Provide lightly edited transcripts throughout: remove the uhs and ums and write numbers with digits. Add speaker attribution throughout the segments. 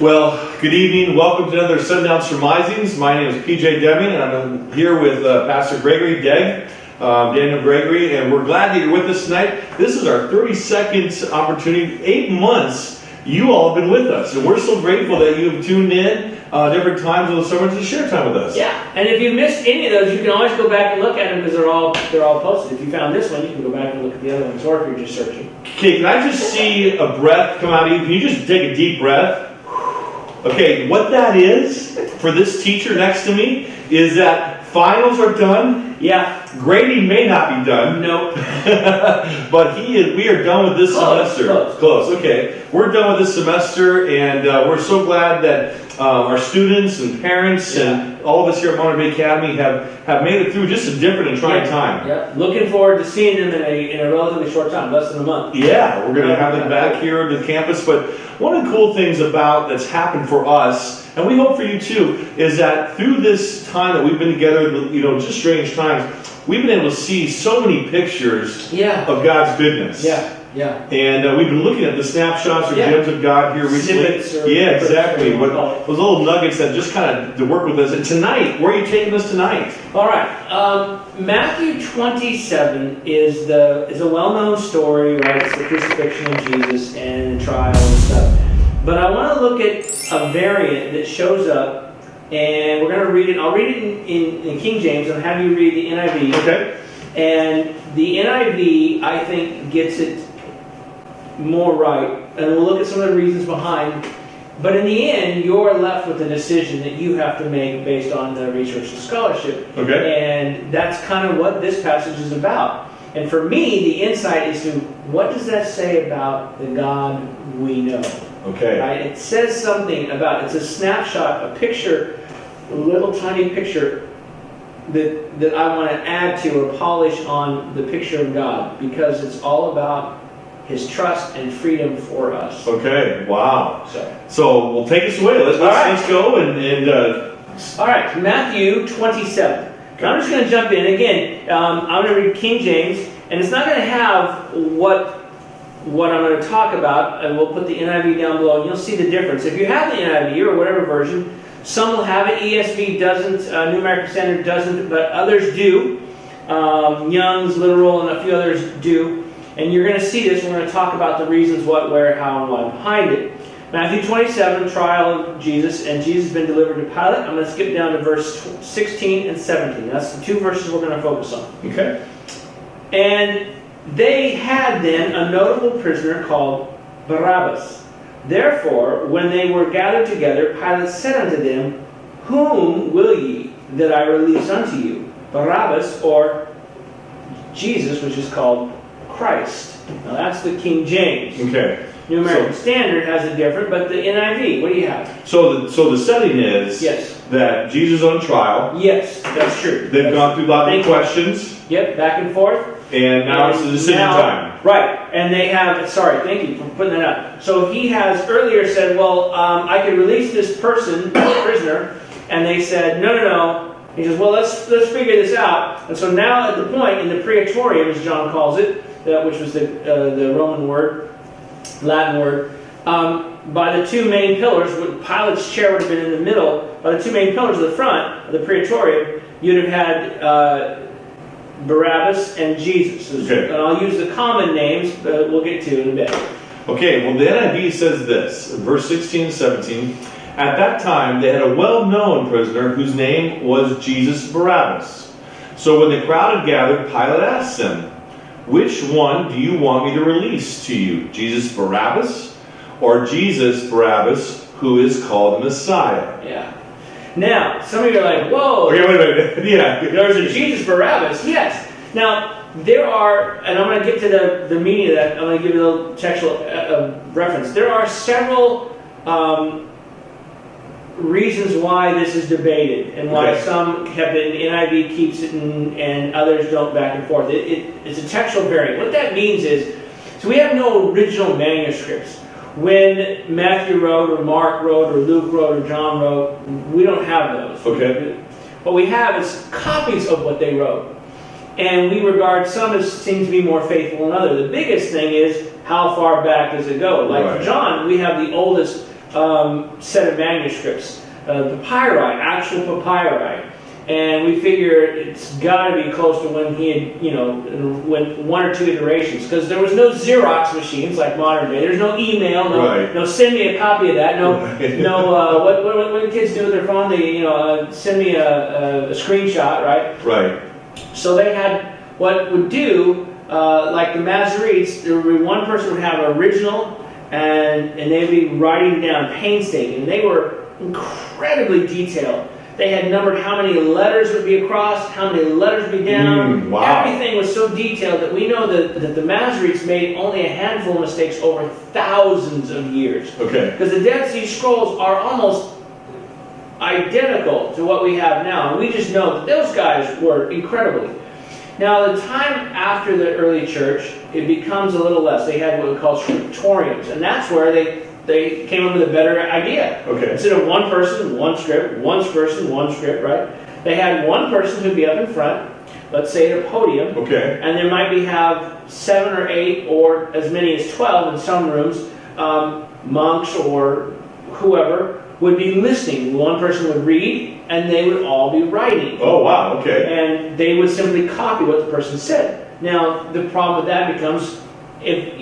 Speaker 1: Well, good evening. Welcome to another SundownSurmisings. My name is PJ Deming, and I'm here with Pastor Gregory, Daniel Gregory, and we're glad that you're with us tonight. This is our 32nd opportunity. 8 months you all have been with us, and we're so grateful that you have tuned in different times of the sermons to share time with us.
Speaker 2: Yeah, and if you missed any of those, you can always go back and look at them because they're all posted. If you found this one, you can go back and look at the other ones, or if you're just searching.
Speaker 1: Okay, can I just see a breath come out of you? Can you just take a deep breath? Okay, what that is for this teacher next to me is that finals are done.
Speaker 2: Yeah.
Speaker 1: Grading may not be done.
Speaker 2: Nope.
Speaker 1: But we are done with this semester. Close. Okay. We're done with this semester, and we're so glad that our students and parents and all of us here at Monterey Academy have made it through just a different and trying time.
Speaker 2: Yeah. Looking forward to seeing them in a relatively short time, less than a month.
Speaker 1: Yeah, we're going to have them back here at the campus. But one of the cool things that's happened for us, and we hope for you too, is that through this time that we've been together, just strange times, we've been able to see so many pictures of God's goodness.
Speaker 2: Yeah.
Speaker 1: And we've been looking at the snapshots or gems of God here recently. Yeah, exactly. But those little nuggets that just kind of to work with us. And tonight, where are you taking us tonight?
Speaker 2: All right. Matthew 27 is a well-known story, right? It's the crucifixion of Jesus and the trial and stuff. But I want to look at a variant that shows up, and we're going to read it. I'll read it in King James and have you read the NIV.
Speaker 1: Okay.
Speaker 2: And the NIV, I think, gets it more right, and we'll look at some of the reasons behind. But in the end, you're left with a decision that you have to make based on the research and scholarship.
Speaker 1: Okay.
Speaker 2: And that's kind of what this passage is about. And for me, the insight is to what does that say about the God we know?
Speaker 1: Okay.
Speaker 2: Right? It says something about, it's a snapshot, a picture, a little tiny picture that I want to add to or polish on the picture of God, because it's all about His trust and freedom for us.
Speaker 1: Okay, wow. So we'll take us away. Let's go and
Speaker 2: all right, Matthew 27. Okay. I'm just going to jump in. Again, I'm going to read King James, and it's not going to have what I'm going to talk about, and we'll put the NIV down below, and you'll see the difference. If you have the NIV or whatever version, some will have it. ESV doesn't, New American Standard doesn't, but others do. Young's, Literal, and a few others do. And you're going to see this. We're going to talk about the reasons, what, where, how, and why behind it. Matthew 27, trial of Jesus, and Jesus has been delivered to Pilate. I'm going to skip down to verse 16 and 17. That's the two verses we're going to focus on.
Speaker 1: Okay.
Speaker 2: And they had then a notable prisoner called Barabbas. Therefore, when they were gathered together, Pilate said unto them, Whom will ye that I release unto you, Barabbas or Jesus, which is called Christ? Now that's the King James.
Speaker 1: Okay.
Speaker 2: New American Standard has it different, but the NIV, what do you have?
Speaker 1: So the setting is that Jesus is on trial.
Speaker 2: Yes, that's true.
Speaker 1: They've gone through a lot of questions.
Speaker 2: Yep, back and forth.
Speaker 1: And now it's the decision time.
Speaker 2: Right, and they have, thank you for putting that up. So he has earlier said, well, I could release this person, prisoner, and they said, no. He says, well, let's figure this out. And so now at the point in the praetorium, as John calls it, which was the Roman word, Latin word, by the two main pillars, Pilate's chair would have been in the middle, by the two main pillars of the front of the praetorium, you'd have had Barabbas and Jesus.
Speaker 1: Okay.
Speaker 2: And I'll use the common names, but we'll get to in a bit.
Speaker 1: Okay, well the NIV says this, verse 16 and 17, At that time they had a well-known prisoner whose name was Jesus Barabbas. So when the crowd had gathered, Pilate asked them, Which one do you want me to release to you, Jesus Barabbas or Jesus Barabbas, who is called Messiah?
Speaker 2: Yeah. Now, some of you are like, whoa.
Speaker 1: Okay, wait a minute. Yeah.
Speaker 2: There's a Jesus Barabbas. Yes. Now, there are, and I'm going to get to the meaning of that. I'm going to give you a little textual reference. There are several reasons why this is debated and why some kept it and NIV keeps it and others don't, back and forth. It's a textual variant. What that means is, so we have no original manuscripts. When Matthew wrote or Mark wrote or Luke wrote or John wrote, we don't have those.
Speaker 1: Okay.
Speaker 2: What we have is copies of what they wrote. And we regard some as seem to be more faithful than others. The biggest thing is, how far back does it go? Like for John, we have the oldest set of manuscripts, papyri, actual papyri. And we figure it's got to be close to when he had, when one or two iterations, because there was no Xerox machines like modern day. There's no email, no send me a copy of that, what do kids do with their phone? They send me a screenshot, right?
Speaker 1: Right.
Speaker 2: So they had what would do like the Masoretes. There would be one person would have original, and they'd be writing down painstaking. And they were incredibly detailed. They had numbered how many letters would be across, how many letters would be down.
Speaker 1: Wow.
Speaker 2: Everything was so detailed that we know that the Masoretes made only a handful of mistakes over thousands of years.
Speaker 1: Okay.
Speaker 2: Because the Dead Sea Scrolls are almost identical to what we have now. And we just know that those guys were incredibly. Now, the time after the early church, it becomes a little less. They had what we call scriptoriums. And that's where they came up with a better idea.
Speaker 1: Okay.
Speaker 2: Instead of one person, one script, one person, one script, right? They had one person who'd be up in front, let's say at a podium.
Speaker 1: Okay.
Speaker 2: And there might have 7 or 8 or as many as 12 in some rooms, monks or whoever would be listening. One person would read, and they would all be writing.
Speaker 1: Oh, wow, okay.
Speaker 2: And they would simply copy what the person said. Now, the problem with that becomes, if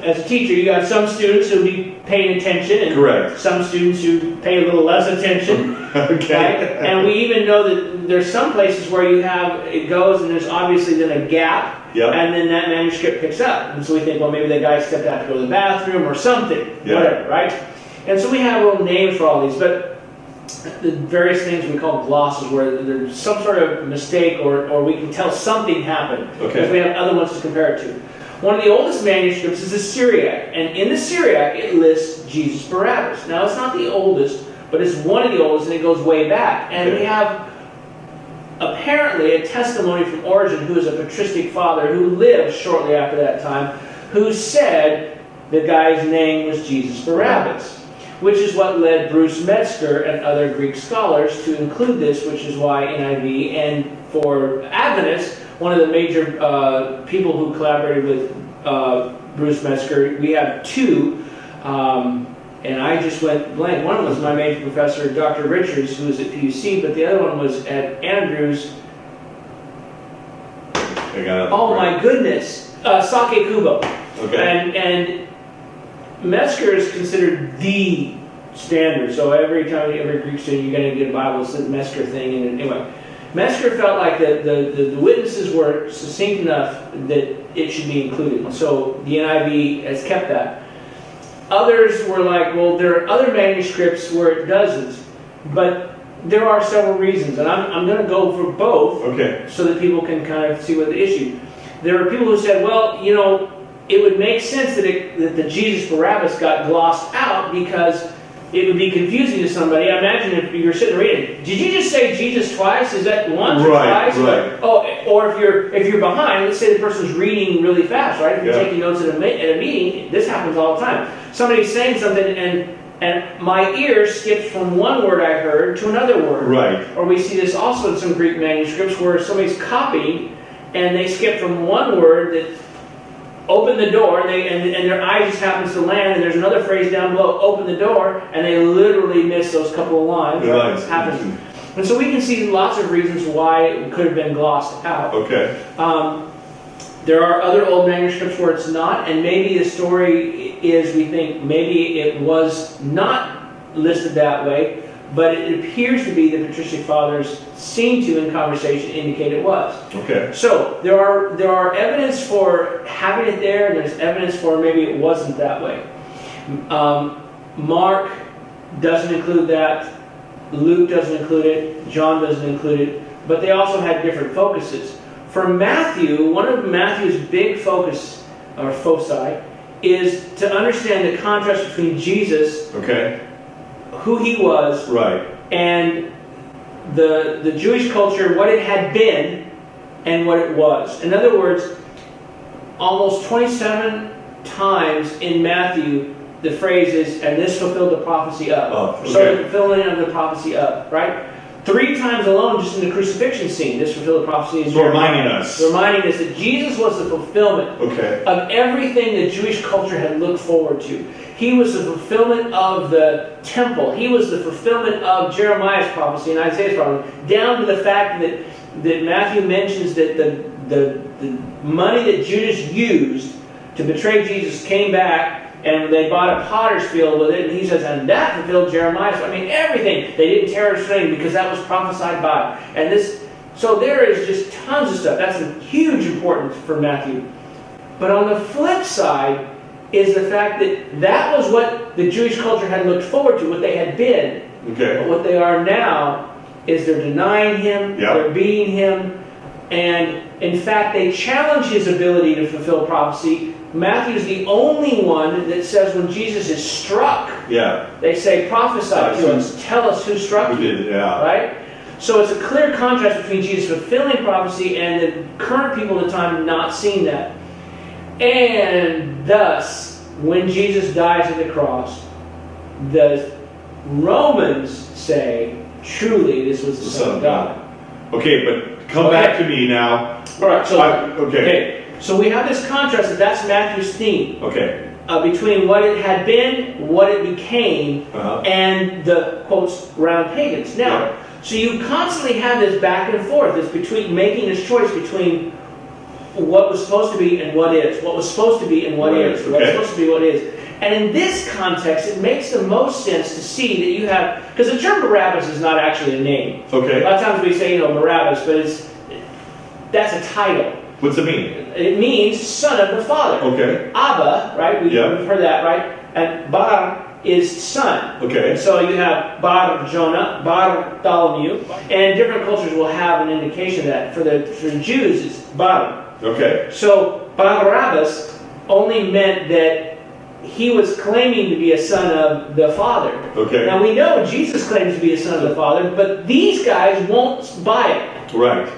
Speaker 2: as a teacher, you got some students who be paying attention, and
Speaker 1: correct.
Speaker 2: Some students who pay a little less attention.
Speaker 1: Okay.
Speaker 2: Right? And we even know that there's some places where it goes, and there's obviously then a gap,
Speaker 1: Yep.
Speaker 2: and then that manuscript picks up. And so we think, well, maybe the guy stepped out to go to the bathroom or something, whatever, right? And so we have little names for all these, but the various things we call glosses, where there's some sort of mistake, or we can tell something happened, because we have other ones to compare it to. One of the oldest manuscripts is the Syriac, and in the Syriac it lists Jesus Barabbas. Now it's not the oldest, but it's one of the oldest, and it goes way back. And we have apparently a testimony from Origen, who is a patristic father who lived shortly after that time, who said the guy's name was Jesus Barabbas, which is what led Bruce Metzger and other Greek scholars to include this, which is why NIV, and for Adventists, one of the major people who collaborated with Bruce Metzger, we have two, and I just went blank. One was my major professor, Dr. Richards, who was at PUC, but the other one was at Andrews. Oh my goodness, Sake Kubo. Okay. And Metzger is considered the standard. So every Greek student you're going to get a Bible, it's the Metzger thing. And anyway, Metzger felt like the witnesses were succinct enough that it should be included. So the NIV has kept that. Others were like, well, there are other manuscripts where it doesn't, but there are several reasons, and I'm going to go for both, so that people can kind of see what the issue. There are people who said, well, it would make sense that the Jesus Barabbas got glossed out because it would be confusing to somebody. I imagine if you're sitting reading, did you just say Jesus twice? Is that once or twice?
Speaker 1: Right.
Speaker 2: Or if you're behind, let's say the person's reading really fast, right? If you're taking notes at a meeting, this happens all the time. Somebody's saying something and my ear skips from one word I heard to another word.
Speaker 1: Right.
Speaker 2: Or we see this also in some Greek manuscripts where somebody's copying and they skip from one word that open the door, and their eye just happens to land, and there's another phrase down below, open the door, and they literally miss those couple of lines.
Speaker 1: Right.
Speaker 2: It happens. And so we can see lots of reasons why it could have been glossed out.
Speaker 1: Okay.
Speaker 2: There are other old manuscripts where it's not, and maybe the story is, we think, maybe it was not listed that way, but it appears to be the patristic fathers seem to, in conversation, indicate it was.
Speaker 1: Okay.
Speaker 2: So there are evidence for having it there, and there's evidence for maybe it wasn't that way. Mark doesn't include that. Luke doesn't include it. John doesn't include it. But they also had different focuses. For Matthew, one of Matthew's big focus, or foci, is to understand the contrast between Jesus, who he was, and the Jewish culture, what it had been, and what it was. In other words, almost 27 times in Matthew, the phrase is, and this fulfilled the prophecy of. So the fulfilling of the prophecy of, right? 3 times alone, just in the crucifixion scene, this fulfilled the prophecy is
Speaker 1: reminding us that
Speaker 2: Jesus was the fulfillment of everything the Jewish culture had looked forward to. He was the fulfillment of the temple. He was the fulfillment of Jeremiah's prophecy and Isaiah's prophecy, down to the fact that Matthew mentions that the money that Judas used to betray Jesus came back, and they bought a potter's field with it, and he says, and that fulfilled Jeremiah. I mean, everything. They didn't tear a string because that was prophesied by. And this, so there is just tons of stuff. That's a huge importance for Matthew. But on the flip side is the fact that that was what the Jewish culture had looked forward to, what they had been.
Speaker 1: Okay.
Speaker 2: But what they are now is they're denying him, they're beating him, and in fact they challenge his ability to fulfill prophecy. Matthew's the only one that says when Jesus is struck, they say, prophesy to us, tell us who struck you. Right? So it's a clear contrast between Jesus fulfilling prophecy and the current people at the time not seeing that. And thus, when Jesus dies at the cross, the Romans say, truly, this was the Son of God.
Speaker 1: Okay, but come back to me now.
Speaker 2: All right, so we have this contrast, that's Matthew's theme.
Speaker 1: Okay.
Speaker 2: Between what it had been, what it became, and the, quotes, round pagans. Now, so you constantly have this back and forth, this between making this choice between what was supposed to be and what is, what was supposed to be and what is, what's supposed to be what is. And in this context, it makes the most sense to see that you have, because the term Barabbas is not actually a name. Okay. A lot of times we say, Barabbas, but that's a title.
Speaker 1: What's it mean?
Speaker 2: It means son of the Father. Okay. Abba, right? We've heard that, right? And Bar is son. Okay. And so you have Bar Jonah, Bartholomew, and different cultures will have an indication of that. For the Jews, it's Bar. Okay. So Barabbas only meant that he was claiming to be a son of the Father. Okay. Now we know Jesus claims to be a son of the Father, but these guys won't buy it. Right.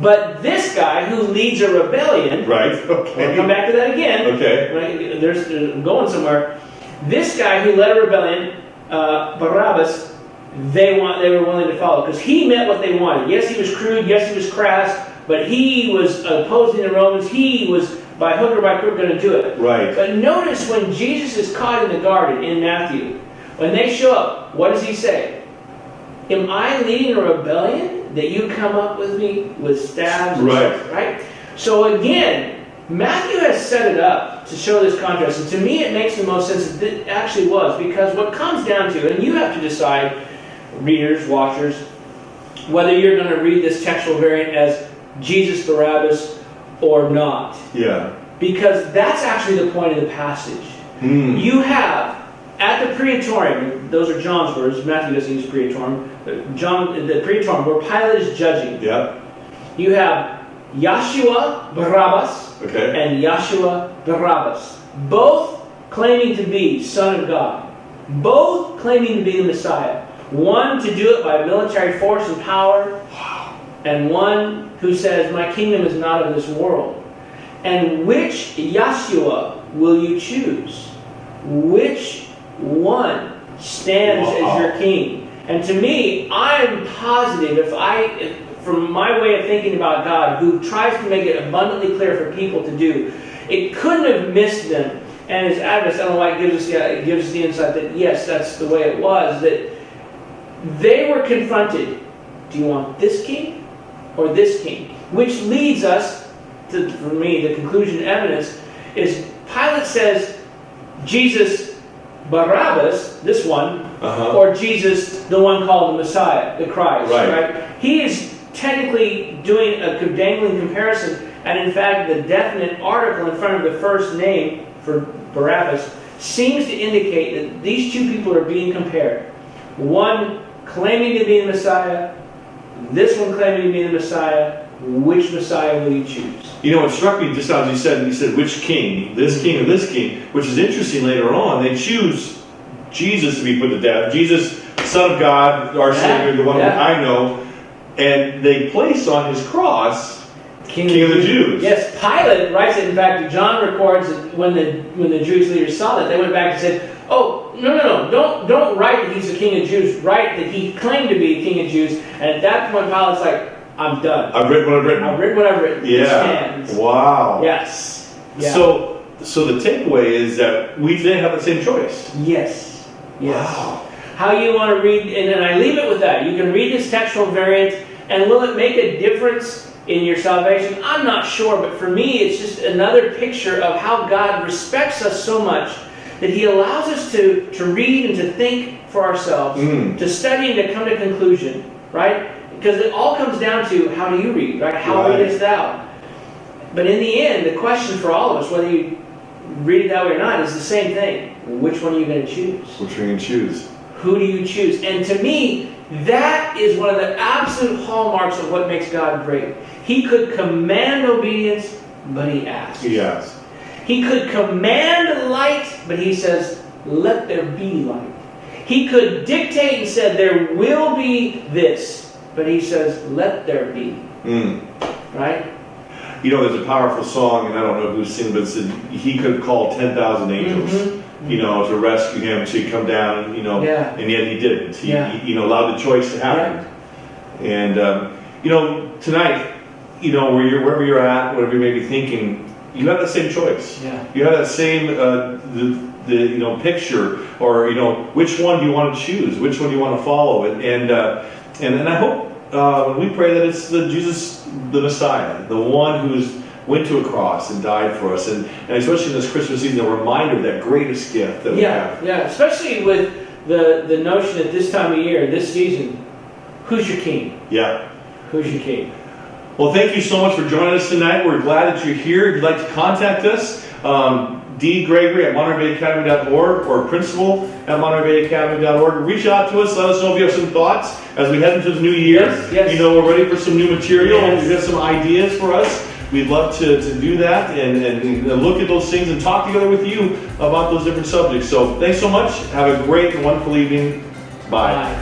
Speaker 2: But this guy who leads a rebellion, right? Okay. We'll come back to that again. Okay. Right? There's going somewhere. This guy who led a rebellion, Barabbas, they were willing to follow because he meant what they wanted. Yes, he was crude. Yes, he was crass. But he was opposing the Romans. He was by hook or by crook going to do it. Right. But notice when Jesus is caught in the garden in Matthew, when they show up, what does he say? Am I leading a rebellion that you come up with me with stabs? Right. So again, Matthew has set it up to show this contrast. And to me, it makes the most sense that it actually was. Because what comes down to, and you have to decide, readers, watchers, whether you're going to read this textual variant as Jesus Barabbas or not. Yeah. Because that's actually the point of the passage. You have, at the praetorium, those are John's words, Matthew doesn't use praetorium, the praetorium, where Pilate is judging. Yeah. You have Yeshua Barabbas and Yeshua Barabbas, both claiming to be Son of God, both claiming to be the Messiah. One to do it by military force and power, and one who says, my kingdom is not of this world. And which Yeshua will you choose? Which one stands as your king? And to me, I'm positive, from my way of thinking about God, who tries to make it abundantly clear for people to do, it couldn't have missed them. And as Adventists, I don't know why it gives us the insight that yes, that's the way it was, that they were confronted. Do you want this king or this king? Which leads us to, for me, the conclusion and evidence is Pilate says, Jesus Barabbas, this one, or Jesus, the one called the Messiah, the Christ. Right? He is technically doing a dangling comparison, and in fact, the definite article in front of the first name for Barabbas seems to indicate that these two people are being compared. One claiming to be the Messiah, this one claiming to be the Messiah. Which Messiah will you choose? You know, what struck me just as you said, which king, this king or this king, which is interesting later on. They choose Jesus to be put to death. Jesus, Son of God, our Savior, the one I know. And they place on his cross King of the Jews. Yes, Pilate writes it. In fact, John records that when the Jewish leaders saw that, they went back and said, "Oh, no! Don't write that he's the King of Jews. Write that he claimed to be King of Jews." And at that point, Pilate's like, "I'm done. I've written what I've written. I've written what I've written. Yeah. It stands." Wow. Yes. Yeah. So
Speaker 1: so the takeaway is that we today have the same choice.
Speaker 2: Yes. Yes.
Speaker 1: Wow.
Speaker 2: How you want to read, and then I leave it with that. You can read this textual variant, and will it make a difference in your salvation? I'm not sure, but for me, it's just another picture of how God respects us so much that He allows us to read and to think for ourselves, to study and to come to conclusion, right? Because it all comes down to how do you read, right? How readest thou? But in the end, the question for all of us, whether you read it that way or not, is the same thing. Which one are you going to choose?
Speaker 1: Which are you going to choose?
Speaker 2: Who do you choose? And to me, that is one of the absolute hallmarks of what makes God great. He could command obedience, but He asked.
Speaker 1: He asked.
Speaker 2: He could command light, but He says, let there be light. He could dictate and said, there will be this, but He says, let there be. Right?
Speaker 1: You know, there's a powerful song, and I don't know who's singing, but it said He could have called 10,000 angels, you know, to rescue him, to come down, and, you know, and yet He didn't. He you know, allowed the choice to happen. And, you know, tonight, you know, wherever you're at, whatever you may be thinking, you have that same choice. You have that same, the you know, picture, or, you know, which one do you want to choose? Which one do you want to follow? And I hope when we pray that it's Jesus, the Messiah, the one who's went to a cross and died for us, and especially in this Christmas season, a reminder of that greatest gift that we have.
Speaker 2: Especially with the notion at this time of year, this season, who's your king? Who's your king?
Speaker 1: Well, thank you so much for joining us tonight. We're glad that you're here. If you'd like to contact us, Gregory at montereybayacademy.org or principal at montereybayacademy.org. Reach out to us. Let us know if you have some thoughts as we head into the new year. You know, we're ready for some new material. If you have some ideas for us, we'd love to do that and look at those things and talk together with you about those different subjects. So thanks so much. Have a great and wonderful evening. Bye.